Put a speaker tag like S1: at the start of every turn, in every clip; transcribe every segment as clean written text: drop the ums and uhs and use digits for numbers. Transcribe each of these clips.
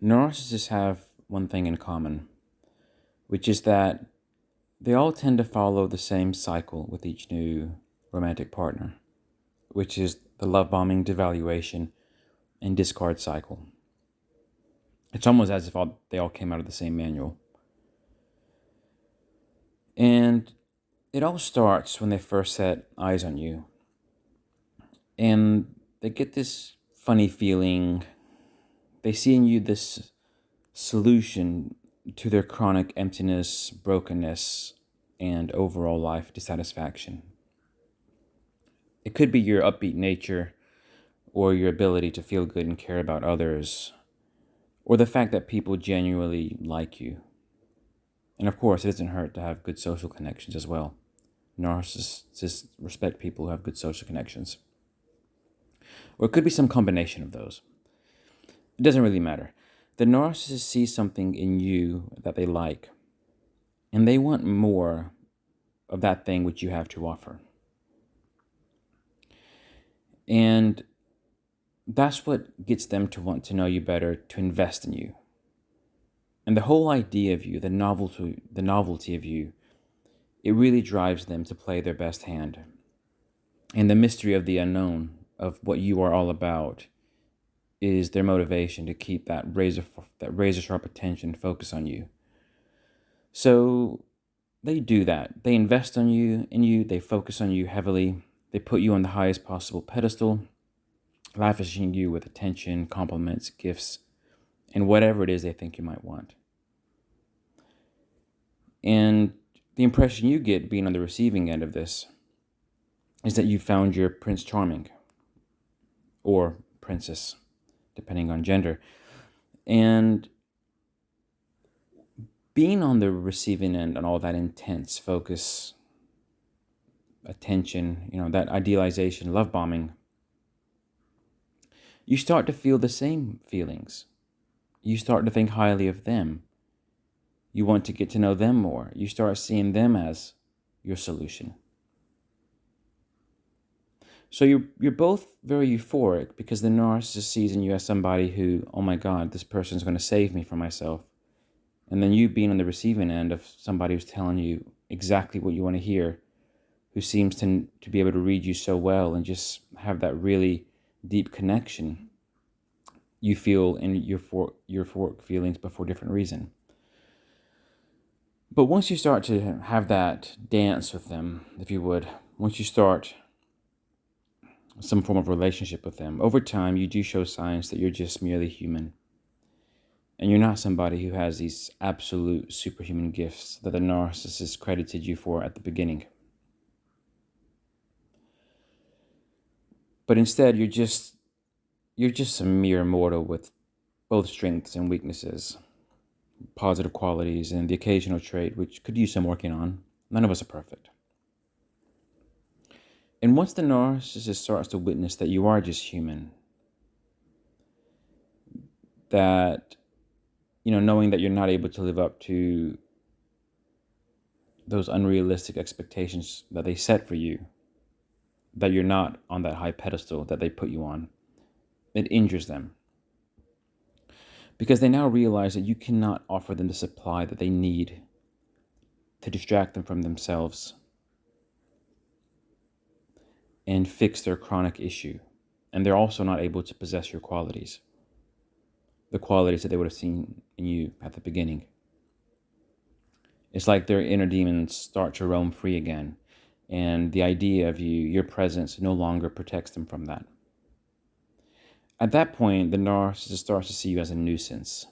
S1: Narcissists have one thing in common, which is that they all tend to follow the same cycle with each new romantic partner, which is the love bombing, devaluation, and discard cycle. It's almost as if they all came out of the same manual. And it all starts when they first set eyes on you. And they get this funny feeling. They see in you this solution to their chronic emptiness, brokenness, and overall life dissatisfaction. It could be your upbeat nature, or your ability to feel good and care about others, or the fact that people genuinely like you. And of course, it doesn't hurt to have good social connections as well. Narcissists respect people who have good social connections. Or it could be some combination of those. It doesn't really matter. The narcissist sees something in you that they like, and they want more of that thing which you have to offer. And that's what gets them to want to know you better, to invest in you. And the whole idea of you, the novelty of you, it really drives them to play their best hand. And the mystery of the unknown, of what you are all about, is their motivation to keep that razor sharp attention focus on you. So they do that. They invest in you, they focus on you heavily, they put you on the highest possible pedestal, lavishing you with attention, compliments, gifts, and whatever it is they think you might want. And the impression you get being on the receiving end of this is that you found your Prince Charming, or princess, depending on gender. And being on the receiving end on all that intense focus, attention, that idealization, love bombing, you start to feel the same feelings. You start to think highly of them. You want to get to know them more. You start seeing them as your solution. So you're both very euphoric because the narcissist sees in you as somebody who, oh my God, this person's going to save me from myself. And then you being on the receiving end of somebody who's telling you exactly what you want to hear, who seems to be able to read you so well and just have that really deep connection, you feel in euphoric feelings, but for a different reason. But once you start to have that dance with them, if you would, once you start some form of relationship with them, over time you do show signs that you're just merely human. And you're not somebody who has these absolute superhuman gifts that the narcissist credited you for at the beginning. But instead, you're just a mere mortal with both strengths and weaknesses, positive qualities, and the occasional trait which could use some working on. None of us are perfect. And once the narcissist starts to witness that you are just human, that, knowing that you're not able to live up to those unrealistic expectations that they set for you, that you're not on that high pedestal that they put you on, it injures them. Because they now realize that you cannot offer them the supply that they need to distract them from themselves and fix their chronic issue. And they're also not able to possess your qualities, the qualities that they would have seen in you at the beginning. It's like their inner demons start to roam free again, and the idea of you, your presence, no longer protects them from that. At that point, the narcissist starts to see you as a nuisance.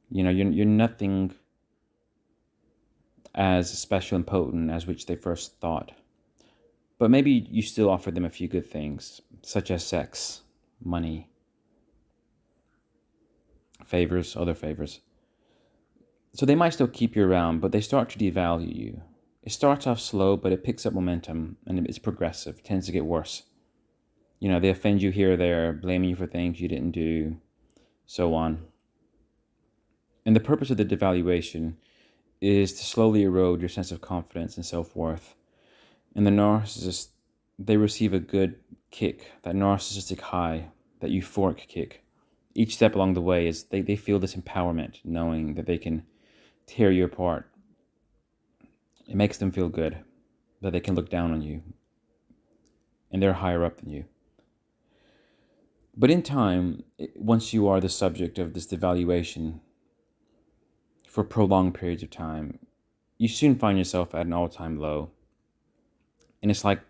S1: You're nothing as special and potent as which they first thought. But maybe you still offer them a few good things, such as sex, money, favors, other favors. So they might still keep you around, but they start to devalue you. It starts off slow, but it picks up momentum, and it's progressive, tends to get worse. They offend you here or there, blaming you for things you didn't do, so on. And the purpose of the devaluation is to slowly erode your sense of confidence and self-worth. And the narcissist, they receive a good kick, that narcissistic high, that euphoric kick, each step along the way is they feel this empowerment, knowing that they can tear you apart. It makes them feel good that they can look down on you and they're higher up than you. But in time, once you are the subject of this devaluation for prolonged periods of time, you soon find yourself at an all-time low. And it's like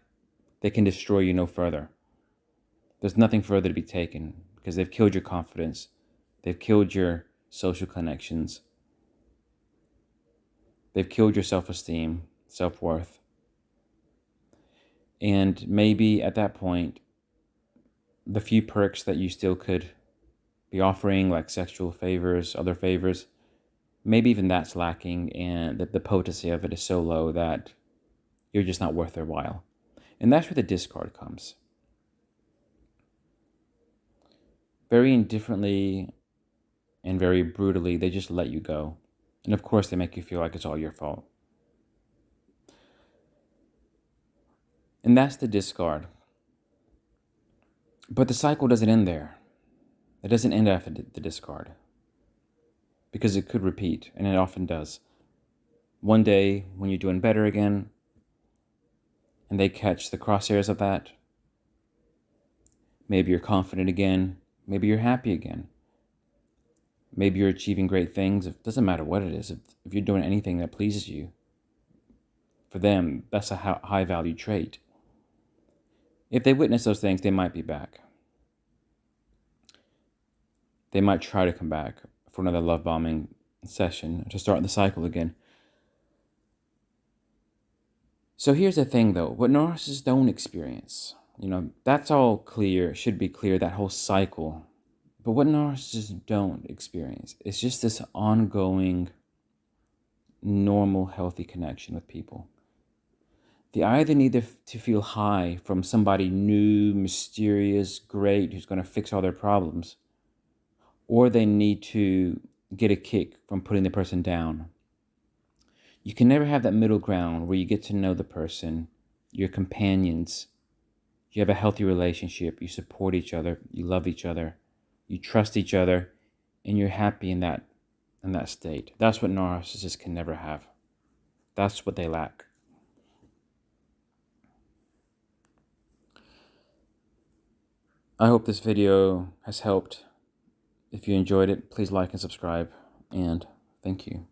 S1: they can destroy you no further. There's nothing further to be taken because they've killed your confidence. They've killed your social connections. They've killed your self-esteem, self-worth. And maybe at that point, the few perks that you still could be offering, like sexual favors, other favors, maybe even that's lacking, and the potency of it is so low that you're just not worth their while. And that's where the discard comes. Very indifferently and very brutally, they just let you go. And of course, they make you feel like it's all your fault. And that's the discard. But the cycle doesn't end there. It doesn't end after the discard. Because it could repeat, and it often does. One day, when you're doing better again, and they catch the crosshairs of that, maybe you're confident again, maybe you're happy again. Maybe you're achieving great things. It doesn't matter what it is. If you're doing anything that pleases you, for them, that's a high value trait. If they witness those things, they might be back. They might try to come back for another love bombing session to start the cycle again. So here's the thing though, what narcissists don't experience, that's all clear, should be clear, that whole cycle. But what narcissists don't experience is just this ongoing, normal, healthy connection with people. They either need to feel high from somebody new, mysterious, great, who's going to fix all their problems, or they need to get a kick from putting the person down. You can never have that middle ground where you get to know the person, your companions, you have a healthy relationship, you support each other, you love each other, you trust each other, and you're happy in that state. That's what narcissists can never have. That's what they lack. I hope this video has helped. If you enjoyed it, please like and subscribe, and thank you.